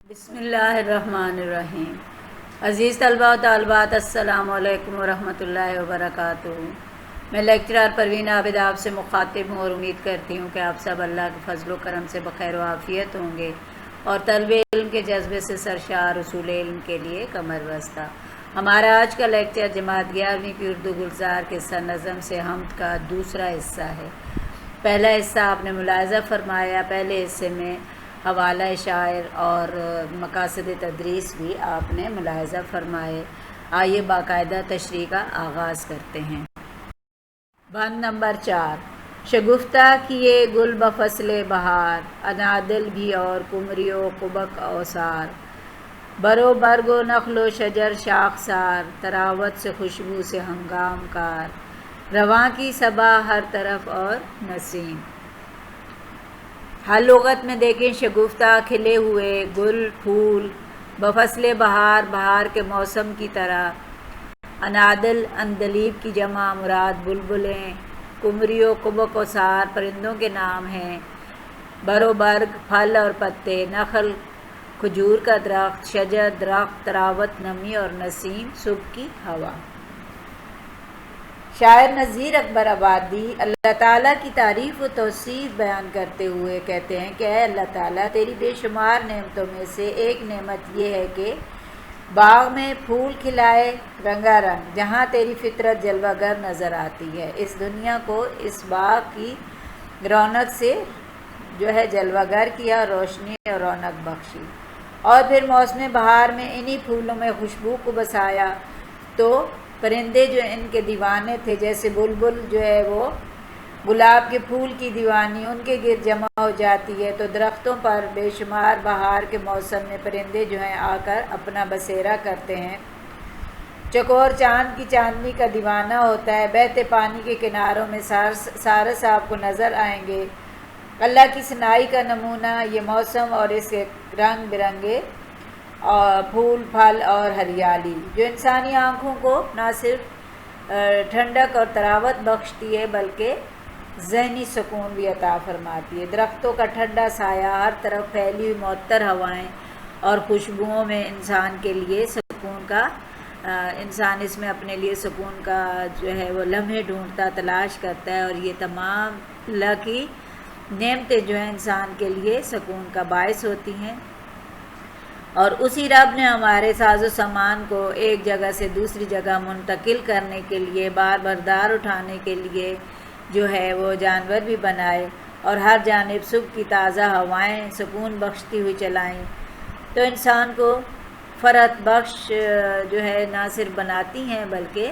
بسم اللہ الرحمن الرحیم۔ عزیز طلباء و طالبات، السلام علیکم ورحمۃ اللہ وبرکاتہ۔ میں لیکچرر پروین عابد آپ سے مخاطب ہوں اور امید کرتی ہوں کہ آپ سب اللہ کے فضل و کرم سے بخیر و عافیت ہوں گے اور طلب علم کے جذبے سے سرشار اصول علم کے لیے کمر بستہ۔ ہمارا آج کا لیکچر جماعت 11ویں کی اردو گلزار کے نظم سے حمد کا دوسرا حصہ ہے۔ پہلا حصہ آپ نے ملاحظہ فرمایا، پہلے حصے میں حوالہ شاعر اور مقاصد تدریس بھی آپ نے ملاحظہ فرمائے۔ آئیے باقاعدہ تشریح کا آغاز کرتے ہیں۔ بند نمبر 4۔ شگفتہ کیے گل بفصل بہار، انادل بھی اور کمری و قبق اوسار، برو برگ و نخل و شجر شاخسار، تراوت سے خوشبو سے ہنگام کار، رواں کی صبا ہر طرف اور نسیم۔ ہر لغت میں دیکھیں شگفتہ کھلے ہوئے گل پھول، بفصل بہار بہار کے موسم کی طرح، انادل اندلیب کی جمع مراد بلبلیں، کمری و قبق و سار پرندوں کے نام ہیں، برو برگ پھل اور پتے، نخل کھجور کا درخت، شجر درخت، تراوت نمی اور نسیم صبح کی ہوا۔ شاعر نذیر اکبر آبادی اللہ تعالیٰ کی تعریف و توصیف بیان کرتے ہوئے کہتے ہیں کہ اے اللہ تعالیٰ، تیری بے شمار نعمتوں میں سے ایک نعمت یہ ہے کہ باغ میں پھول کھلائے رنگا رنگ، جہاں تیری فطرت جلوہ گر نظر آتی ہے۔ اس دنیا کو اس باغ کی رونق سے جلوہ گر کیا، روشنی اور رونق بخشی، اور پھر موسم بہار میں انہی پھولوں میں خوشبو کو بسایا تو پرندے جو ان کے دیوانے تھے، جیسے بلبل وہ گلاب کے پھول کی دیوانی ان کے گرد جمع ہو جاتی ہے، تو درختوں پر بے شمار بہار کے موسم میں پرندے آ کر اپنا بسیرا کرتے ہیں۔ چکور چاند کی چاندنی کا دیوانہ ہوتا ہے، بہتے پانی کے کناروں میں سارس آپ کو نظر آئیں گے۔ اللہ کی صنائی کا نمونہ یہ موسم اور اس کے رنگ برنگے پھول پھل اور ہریالی، جو انسانی آنکھوں کو نہ صرف ٹھنڈک اور تراوت بخشتی ہے بلکہ ذہنی سکون بھی عطا فرماتی ہے۔ درختوں کا ٹھنڈا سایہ، ہر طرف پھیلی ہوئی معطر ہوائیں اور خوشبوؤں میں انسان کے لیے سکون کا انسان اس میں اپنے لیے سکون کا وہ لمحے ڈھونڈتا تلاش کرتا ہے، اور یہ تمام اللہ کی نعمتیں انسان کے لیے سکون کا باعث ہوتی ہیں۔ اور اسی رب نے ہمارے ساز و سامان کو ایک جگہ سے دوسری جگہ منتقل کرنے کے لیے، بار بردار اٹھانے کے لیے وہ جانور بھی بنائے، اور ہر جانب صبح کی تازہ ہوائیں سکون بخشتی ہوئی چلائیں، تو انسان کو فرحت بخش نہ صرف بناتی ہیں بلکہ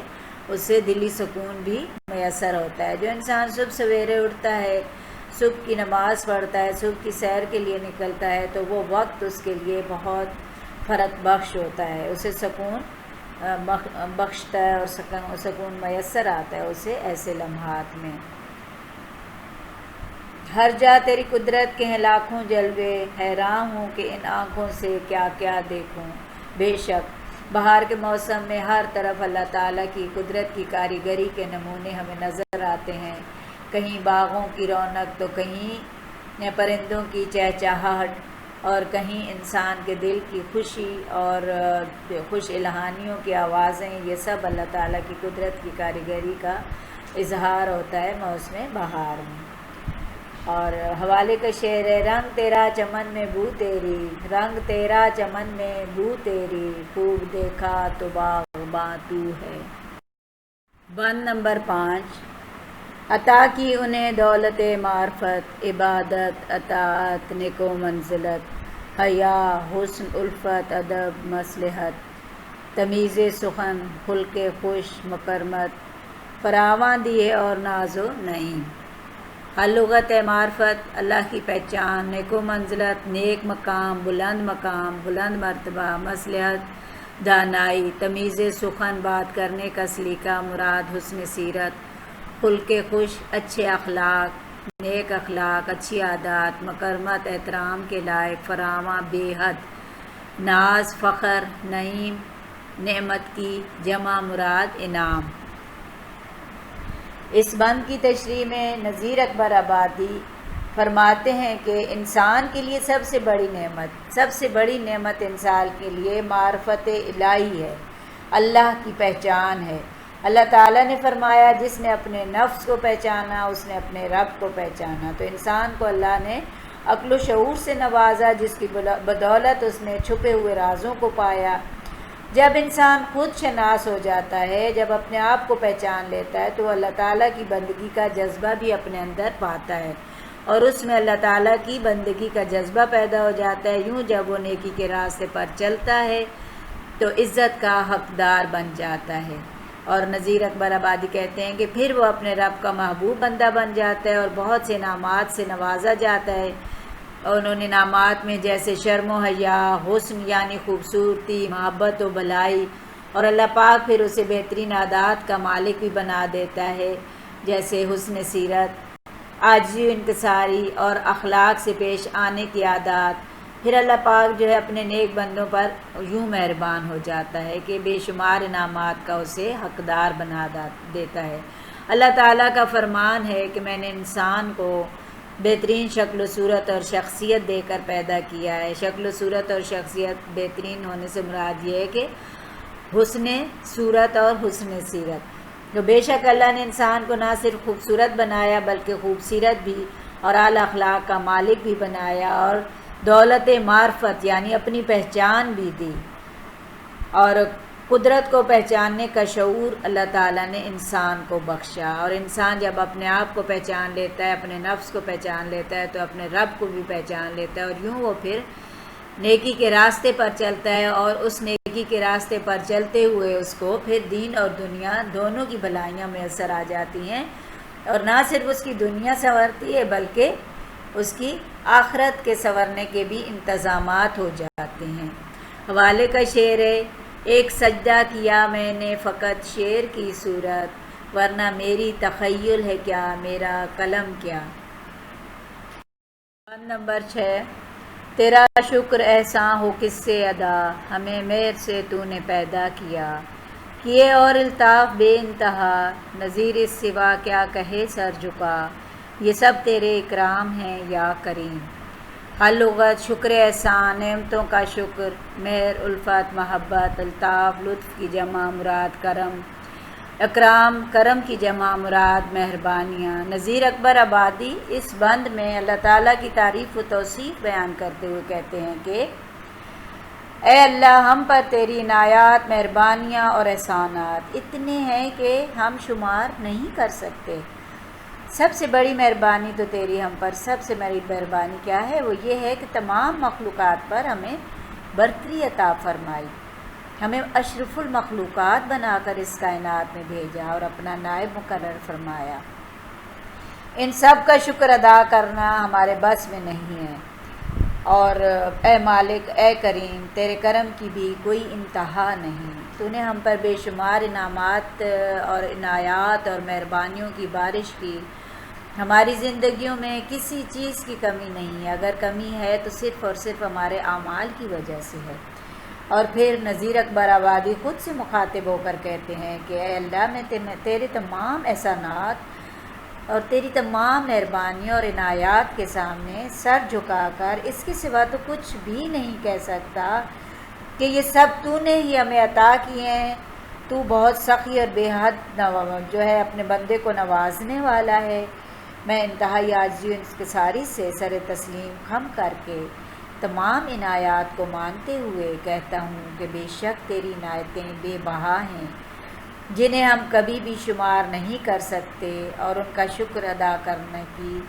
اس سے دلی سکون بھی میسر ہوتا ہے۔ جو انسان صبح سویرے اٹھتا ہے، صبح کی نماز پڑھتا ہے، صبح کی سیر کے لیے نکلتا ہے، تو وہ وقت اس کے لیے بہت فرحت بخش ہوتا ہے، اسے سکون بخشتا ہے اور سکون میسر آتا ہے اسے ایسے لمحات میں۔ ہر جا تیری قدرت کے ہیں لاکھوں جلوے، حیران ہوں کہ ان آنکھوں سے کیا کیا دیکھوں۔ بے شک بہار کے موسم میں ہر طرف اللہ تعالیٰ کی قدرت کی کاریگری کے نمونے ہمیں نظر آتے ہیں، کہیں باغوں کی رونق تو کہیں پرندوں کی چہچہاہٹ، اور کہیں انسان کے دل کی خوشی اور خوش الہانیوں کی آوازیں، یہ سب اللہ تعالیٰ کی قدرت کی کاریگری کا اظہار ہوتا ہے موسم بہار میں۔ اور حوالے کا شعر ہے، رنگ تیرا چمن میں بو تیری، رنگ تیرا چمن میں بو تیری، خوب دیکھا تو باغباں تو ہے۔ بند نمبر 5۔ عطا کی انہیں دولت معرفت، عبادت اطاعت نیک و منزلت، حیا حسن الفت ادب مصلحت، تمیز سخن خلق خوش مکرمت، فراواں دیے اور ناز و نعیم۔ ہر لغت معرفت اللہ کی پہچان، نیک و منزلت نیک مقام بلند مرتبہ، مصلحت دانائی، تمیز سخن بات کرنے کا سلیقہ مراد حسن سیرت، خلق خوش اچھے اخلاق، نیک اخلاق اچھی عادات، مکرمت احترام کے لائق، فراواں بے حد، ناز فخر، نعیم نعمت کی جمع مراد انعام۔ اس بند کی تشریح میں نذیر اکبر آبادی فرماتے ہیں کہ انسان کے لیے سب سے بڑی نعمت انسان کے لیے معرفت الہی ہے، اللہ کی پہچان ہے۔ اللہ تعالیٰ نے فرمایا جس نے اپنے نفس کو پہچانا اس نے اپنے رب کو پہچانا۔ تو انسان کو اللہ نے عقل و شعور سے نوازا، جس کی بدولت اس نے چھپے ہوئے رازوں کو پایا۔ جب انسان خود شناس ہو جاتا ہے، جب اپنے آپ کو پہچان لیتا ہے، تو اللہ تعالیٰ کی بندگی کا جذبہ بھی اپنے اندر پاتا ہے، اور اس میں اللہ تعالیٰ کی بندگی کا جذبہ پیدا ہو جاتا ہے۔ یوں جب وہ نیکی کے راستے پر چلتا ہے تو عزت کا حقدار بن جاتا ہے۔ اور نذیر اکبر آبادی کہتے ہیں کہ پھر وہ اپنے رب کا محبوب بندہ بن جاتا ہے اور بہت سے انعامات سے نوازا جاتا ہے۔ اور انہوں انعامات میں جیسے شرم و حیا، حسن یعنی خوبصورتی، محبت و بھلائی، اور اللہ پاک پھر اسے بہترین عادات کا مالک بھی بنا دیتا ہے، جیسے حسن سیرت، عاجزی و انکساری اور اخلاق سے پیش آنے کی عادات۔ پھر اللہ پاک جو ہے اپنے نیک بندوں پر یوں مہربان ہو جاتا ہے کہ بے شمار انعامات کا اسے حقدار بنا دیتا ہے۔ اللہ تعالیٰ کا فرمان ہے کہ میں نے انسان کو بہترین شکل و صورت اور شخصیت دے کر پیدا کیا ہے۔ شکل و صورت اور شخصیت بہترین ہونے سے مراد یہ ہے کہ حسن صورت اور حسن سیرت۔ تو بے شک اللہ نے انسان کو نہ صرف خوبصورت بنایا بلکہ خوبصورت بھی اور اعلیٰ اخلاق کا مالک بھی بنایا، اور دولت معرفت یعنی اپنی پہچان بھی دی، اور قدرت کو پہچاننے کا شعور اللہ تعالیٰ نے انسان کو بخشا۔ اور انسان جب اپنے آپ کو پہچان لیتا ہے، اپنے نفس کو پہچان لیتا ہے، تو اپنے رب کو بھی پہچان لیتا ہے، اور یوں وہ پھر نیکی کے راستے پر چلتا ہے، اور اس نیکی کے راستے پر چلتے ہوئے اس کو پھر دین اور دنیا دونوں کی بھلائیاں میسر آ جاتی ہیں، اور نہ صرف اس کی دنیا سنورتی ہے بلکہ اس کی آخرت کے سنورنے کے بھی انتظامات ہو جاتے ہیں۔ حوالے کا شعر ہے: ایک سجدہ کیا میں نے فقط شعر کی صورت، ورنہ میری تخیل ہے کیا میرا قلم کیا۔ نمبر 6: تیرا شکر احسان ہو کس سے ادا، ہمیں مہر سے تو نے پیدا کیا، کیے اور الطاف بے انتہا، نظیر اس سوا کیا کہے سر جھکا، یہ سب تیرے اکرام ہیں یا کریم۔ ہر لغت شکر احسان، نعمتوں کا شکر، مہر، الفت، محبت، الطاف، لطف کی جمع مراد کرم، اکرام، کرم کی جمع مراد مہربانیاں۔ نذیر اکبر آبادی اس بند میں اللہ تعالیٰ کی تعریف و توصیف بیان کرتے ہوئے کہتے ہیں کہ اے اللہ، ہم پر تیری عنایات، مہربانیاں اور احسانات اتنے ہیں کہ ہم شمار نہیں کر سکتے۔ سب سے بڑی مہربانی تو تیری ہم پر، سب سے بڑی مہربانی کیا ہے؟ وہ یہ ہے کہ تمام مخلوقات پر ہمیں برتری عطا فرمائی، ہمیں اشرف المخلوقات بنا کر اس کائنات میں بھیجا اور اپنا نائب مقرر فرمایا۔ ان سب کا شکر ادا کرنا ہمارے بس میں نہیں ہے، اور اے مالک، اے کریم، تیرے کرم کی بھی کوئی انتہا نہیں۔ تو نے ہم پر بے شمار انعامات اور عنایات اور مہربانیوں کی بارش کی۔ ہماری زندگیوں میں کسی چیز کی کمی نہیں ہے، اگر کمی ہے تو صرف اور صرف ہمارے اعمال کی وجہ سے ہے۔ اور پھر نذیر اکبر آبادی خود سے مخاطب ہو کر کہتے ہیں کہ اے اللہ، میں تیرے تمام احسانات اور تیری تمام مہربانیوں اور عنایات کے سامنے سر جھکا کر اس کے سوا تو کچھ بھی نہیں کہہ سکتا کہ یہ سب تو نے ہی ہمیں عطا کیے ہیں۔ تو بہت سخی اور بے حد جو ہے اپنے بندے کو نوازنے والا ہے۔ میں انتہائی عاجزی و انکساری سے سر تسلیم خم کر کے تمام عنایات کو مانتے ہوئے کہتا ہوں کہ بے شک تیری عنایتیں بے بہا ہیں، جنہیں ہم کبھی بھی شمار نہیں کر سکتے، اور ان کا شکر ادا کرنے کی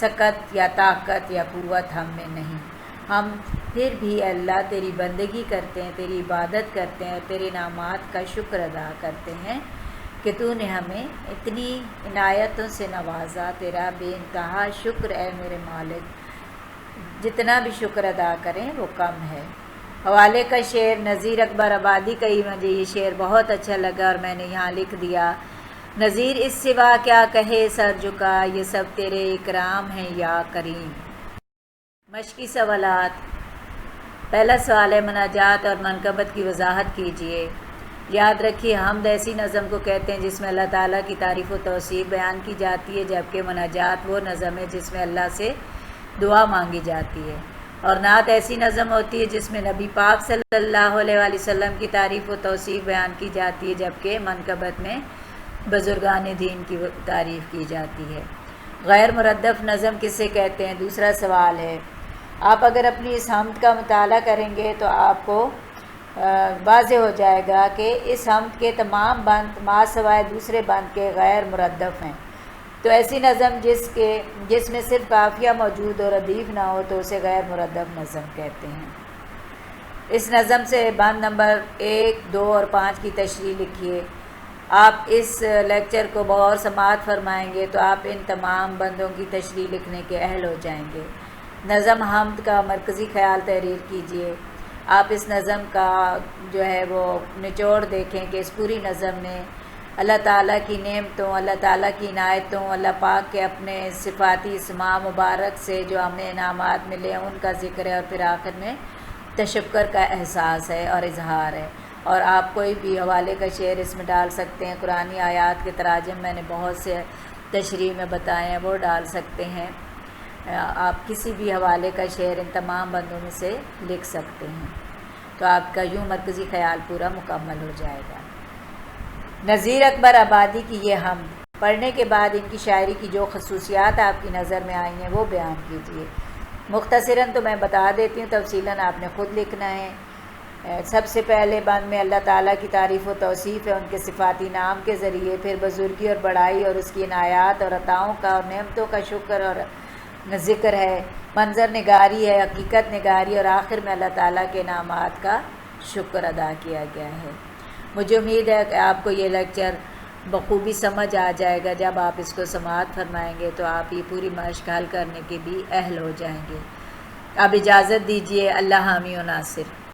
سکت یا طاقت یا قوت ہم میں نہیں۔ ہم پھر بھی اللہ تیری بندگی کرتے ہیں، تیری عبادت کرتے ہیں، اور تیرے انعامات کا شکر ادا کرتے ہیں کہ تو نے ہمیں اتنی عنایتوں سے نوازا۔ تیرا بے انتہا شکر اے میرے مالک، جتنا بھی شکر ادا کریں وہ کم ہے۔ حوالے کا شعر نذیر اکبر آبادی کا ہی مجھے یہ شعر بہت اچھا لگا اور میں نے یہاں لکھ دیا: نذیر اس سوا کیا کہے سر جھکا، یہ سب تیرے اکرام ہیں یا کریم۔ مشقی سوالات۔ پہلا سوال ہے: مناجات اور منقبت کی وضاحت کیجیے۔ یاد رکھیے حمد ایسی نظم کو کہتے ہیں جس میں اللہ تعالیٰ کی تعریف و توصیف بیان کی جاتی ہے، جبکہ مناجات وہ نظم ہے جس میں اللہ سے دعا مانگی جاتی ہے، اور نعت ایسی نظم ہوتی ہے جس میں نبی پاک صلی اللہ علیہ وآلہ وسلم کی تعریف و توصیف بیان کی جاتی ہے، جبکہ منقبت میں بزرگان دین کی تعریف کی جاتی ہے۔ غیر مردف نظم کسے کہتے ہیں؟ دوسرا سوال ہے۔ آپ اگر اپنی اس حمد کا مطالعہ کریں گے تو آپ کو واضح ہو جائے گا کہ اس حمد کے تمام بند ما سوائے دوسرے بند کے غیر مردف ہیں۔ تو ایسی نظم جس میں صرف قافیہ موجود اور ردیف نہ ہو تو اسے غیر مردف نظم کہتے ہیں۔ اس نظم سے بند نمبر 1، 2 اور 5 کی تشریح لکھیے۔ آپ اس لیکچر کو بغور سماعت فرمائیں گے تو آپ ان تمام بندوں کی تشریح لکھنے کے اہل ہو جائیں گے۔ نظم حمد کا مرکزی خیال تحریر کیجیے۔ آپ اس نظم کا جو ہے وہ نچوڑ دیکھیں کہ اس پوری نظم میں اللہ تعالیٰ کی نعمتوں، اللہ تعالیٰ کی عنایتوں، اللہ پاک کے اپنے صفاتی اسماء مبارک سے جو ہمیں انعامات ملے ہیں ان کا ذکر ہے، اور پھر آخر میں تشکر کا احساس ہے اور اظہار ہے۔ اور آپ کوئی بھی حوالے کا شعر اس میں ڈال سکتے ہیں، قرآنی آیات کے تراجم میں نے بہت سے تشریح میں بتائے ہیں، وہ ڈال سکتے ہیں۔ آپ کسی بھی حوالے کا شعر ان تمام بندوں میں سے لکھ سکتے ہیں، تو آپ کا یوں مرکزی خیال پورا مکمل ہو جائے گا۔ نذیر اکبر آبادی کی یہ حمد پڑھنے کے بعد ان کی شاعری کی جو خصوصیات آپ کی نظر میں آئی ہیں وہ بیان کیجیے۔ مختصراً تو میں بتا دیتی ہوں، تفصیلاً آپ نے خود لکھنا ہے۔ سب سے پہلے بند میں اللہ تعالیٰ کی تعریف و توصیف ہے ان کے صفاتی نام کے ذریعے، پھر بزرگی اور بڑائی اور اس کی عنایات اور عطاؤں کا اور نعمتوں کا شکر اور ذکر ہے، منظر نگاری ہے، حقیقت نگاری، اور آخر میں اللہ تعالیٰ کے انعامات کا شکر ادا کیا گیا ہے۔ مجھے امید ہے کہ آپ کو یہ لیکچر بخوبی سمجھ آ جائے گا۔ جب آپ اس کو سماعت فرمائیں گے تو آپ یہ پوری مشق حل کرنے کے بھی اہل ہو جائیں گے۔ اب اجازت دیجیے، اللہ حامی و ناصر۔